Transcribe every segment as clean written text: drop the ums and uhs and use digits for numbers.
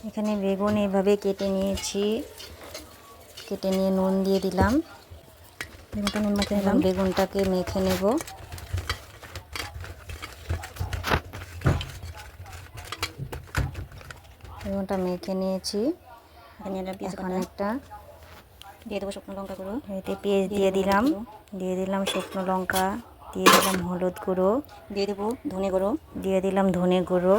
এখানে বেগুন এইভাবে কেটে নিয়েছি, কেটে নিয়ে নুন দিয়ে দিলাম। বেগুনটা নুন মেখে নিলাম। বেগুনটাকে মেখে নেব। বেগুনটা মেখে নিয়েছি। এখন একটা দিয়ে দেবো শুকনো লঙ্কা গুঁড়ো, এতে পেঁয়াজ দিয়ে দিলাম, দিয়ে দিলাম শুকনো লঙ্কা, দিয়ে দিলাম হলুদ গুঁড়ো, দিয়ে দেবো ধনে গুঁড়ো, দিয়ে দিলাম ধনে গুঁড়ো,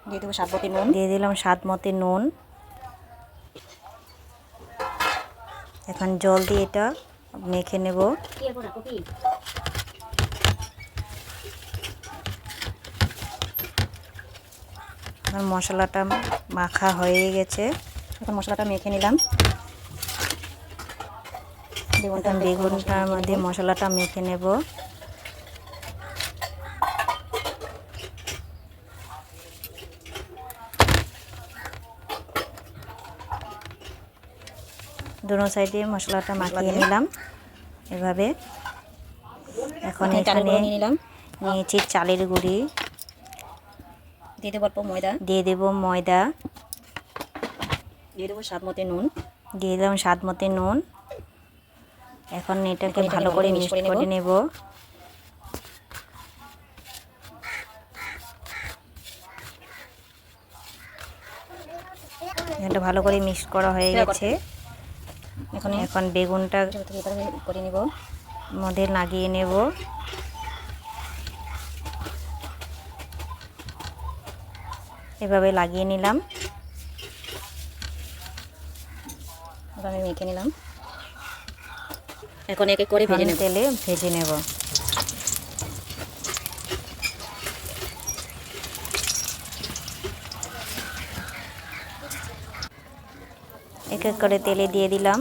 দিয়ে দেবো স্বাদ মতো নুন, দিয়ে দিলাম স্বাদ মতো নুন। এখন জল দিয়ে এটা মেখে নেব। এখন মশলাটা মাখা হয়ে গেছে। এখন মশলাটা মেখে নিলাম। বেগুনটার মধ্যে মশলাটা মেখে নেব। দুটো সাইডে মশলাটা মাখিয়ে নিলাম এভাবে। এখন এখানে নিয়েছি চালের গুঁড়ি, দিয়ে দেবো অল্প ময়দা, দিয়ে দেবো ময়দা, দিয়ে দেবো স্বাদ মতো নুন, দিয়ে দিলাম স্বাদ মতো নুন। এখন এটাকে ভালো করে মিক্স করে নেব। এটা ভালো করে মিক্স করা হয়ে গেছে। এখন বেগুনটা করে নেব, মধ্যে লাগিয়ে নেব। এভাবে লাগিয়ে নিলাম। এভাবে মেখে নিলাম। এখন এক এক করে ভেজে নেব, তেলে ভেজে নেব। এক এক করে তেলে দিয়ে দিলাম।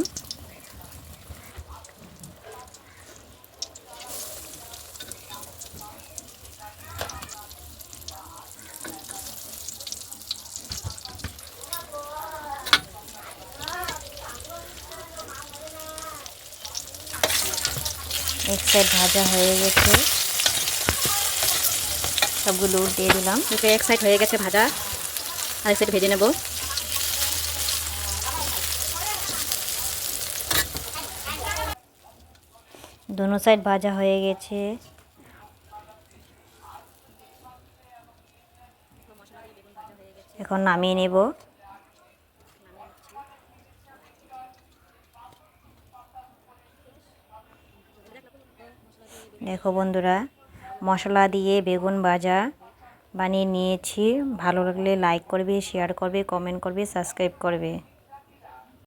এক সাইড ভাজা হয়ে গেছে, সবগুলো দিয়ে দিলাম। এক সাইড হয়ে গেছে ভাজা, আরেক সাইড ভেজে নেব। দোনো সাইড ভাজা হয়ে গেছে। এখন নামিয়ে নেব। দেখো বন্ধুরা, মশলা দিয়ে বেগুন ভাজা বানিয়ে নিয়েছি। ভালো লাগলে লাইক করবে, শেয়ার করবে, কমেন্ট করবে, সাবস্ক্রাইব করবে।